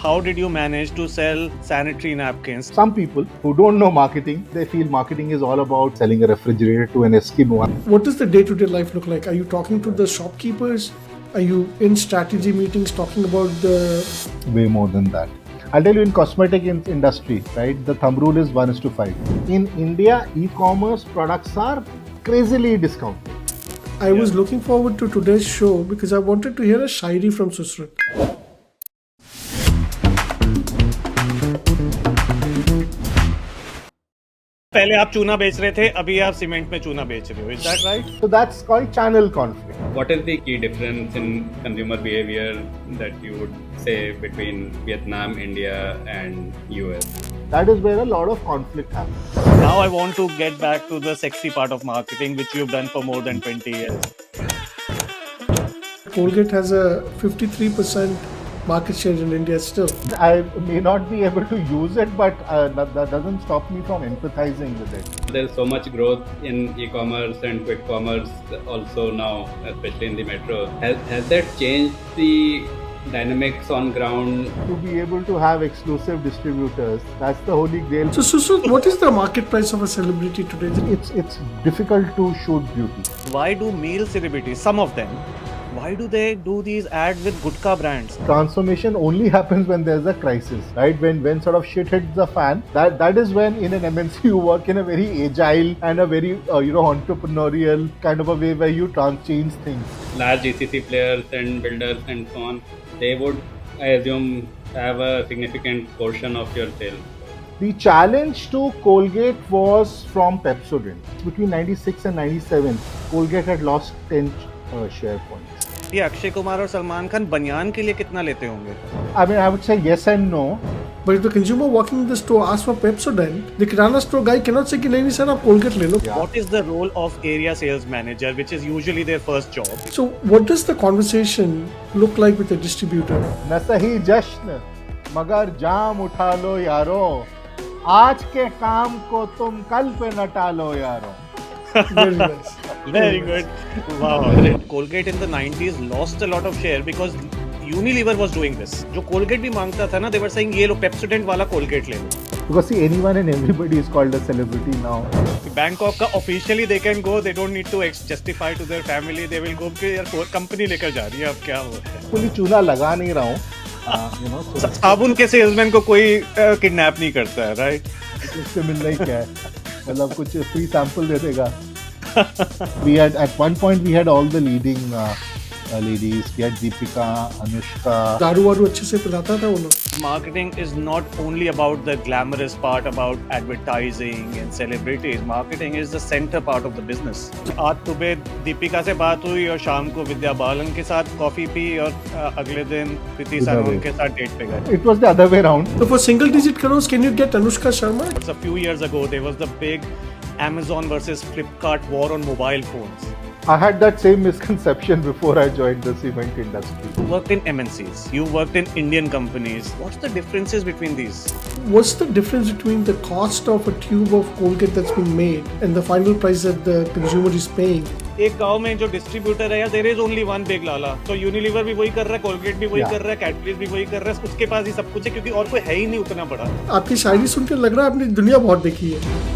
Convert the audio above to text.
How did you manage to sell sanitary napkins? Some people who don't know marketing, they feel marketing is all about selling a refrigerator to an Eskimo. What does the day-to-day life look like? Are you talking to the shopkeepers? Are you in strategy meetings talking about the... Way more than that. I'll tell you, in cosmetic industry, right, the thumb rule is 1:5. In India, e-commerce products are crazily discounted. I was looking forward to today's show because I wanted to hear a shairi from Susrat. पहले आप चूना बेच रहे थे, अभी आप cement में चूना बेच रहे हो. Is that right? So that's called channel conflict. What is the key difference in consumer behavior that you would say between Vietnam, India, and US? That is where a lot of conflict happens. Now I want to get back to the sexy part of marketing, which you've done for more than 20 years. Colgate has a 53% market share in India still. I may not be able to use it, but that doesn't stop me from empathizing with it. There's so much growth in e-commerce and quick commerce also now, especially in the metro. Has that changed the dynamics on ground? To be able to have exclusive distributors, that's the holy grail. So Susrat, what is the market price of a celebrity today? It's difficult to shoot beauty. Why do male celebrities, some of them, why do they do these ads with gutka brands? Transformation only happens when there's a crisis, right? When sort of shit hits the fan, that is when in an MNC you work in a very agile and a very entrepreneurial kind of a way where you change things. Large GCC players and builders and so on, they would, I assume, have a significant portion of your sales. The challenge to Colgate was from Pepsodent. Between 96 and 97, Colgate had lost 10 share points. ये अक्षय कुमार और सलमान खान बनियान के लिए कितना लेते होंगे? I mean, I would say yes and no. But if the consumer walking in the store asks for Pepsodent, the kirana store guy cannot say कि नहीं sir आप Colgate ले लो. What is the role of area sales manager, which is usually their first job? So what does the conversation look like with the distributor? न सही जश्न मगर जाम उठा लो यारो, आज के काम को तुम कल पे न टालो यारो. Very nice. Very good. Wow. Colgate in the 90s lost a lot of share because Unilever was doing this. जो Colgate भी मांगता था ना, they were saying ये लो Pepsodent वाला Colgate ले लो. Because see, anyone and everybody is called a celebrity now. Bangkok का officially they can go. They don't need to justify to their family. They will go कि यार company लेकर जा रही है, अब क्या हो. Fully चूना लगा नहीं रहा हूँ. साबुन के सेल्समैन को कोई किडनैप नहीं करता है, राइट? इससे मिलना ही क्या है, मतलब कुछ फ्री सैंपल दे देगा. We had at one point we had all the leading ladies. We had Deepika, Anushka. दारू वारू अच्छे से पिलाता था वो लोग. Marketing is not only about the glamorous part about advertising and celebrities. Marketing is the center part of the business. आज सुबह दीपिका से बात हुई और शाम को विद्या बालन के साथ कॉफी पी और अगले दिन कृति सनोन के साथ डेट पे गए. It was the other way around. So for single digit crores, can you get Anushka Sharma? A few years ago, there was the big Amazon versus Flipkart war on mobile phones. I had that same misconception before I joined the cement industry. You worked in MNCs. You worked in Indian companies. What's the differences between these? What's the difference between the cost of a tube of Colgate that's been made and the final price that the consumer is paying? एक गांव में जो distributor है, there is only one big lala. तो Unilever भी वही कर रहा है, कोलगेट भी वही कर रहा है, कैडबरीज भी वही कर रहा है. उसके पास ही सब कुछ है क्योंकि और कोई है ही नहीं उतना बड़ा. आपकी शायरी सुनकर लग रहा है आपने दुनिया बहुत देखी है.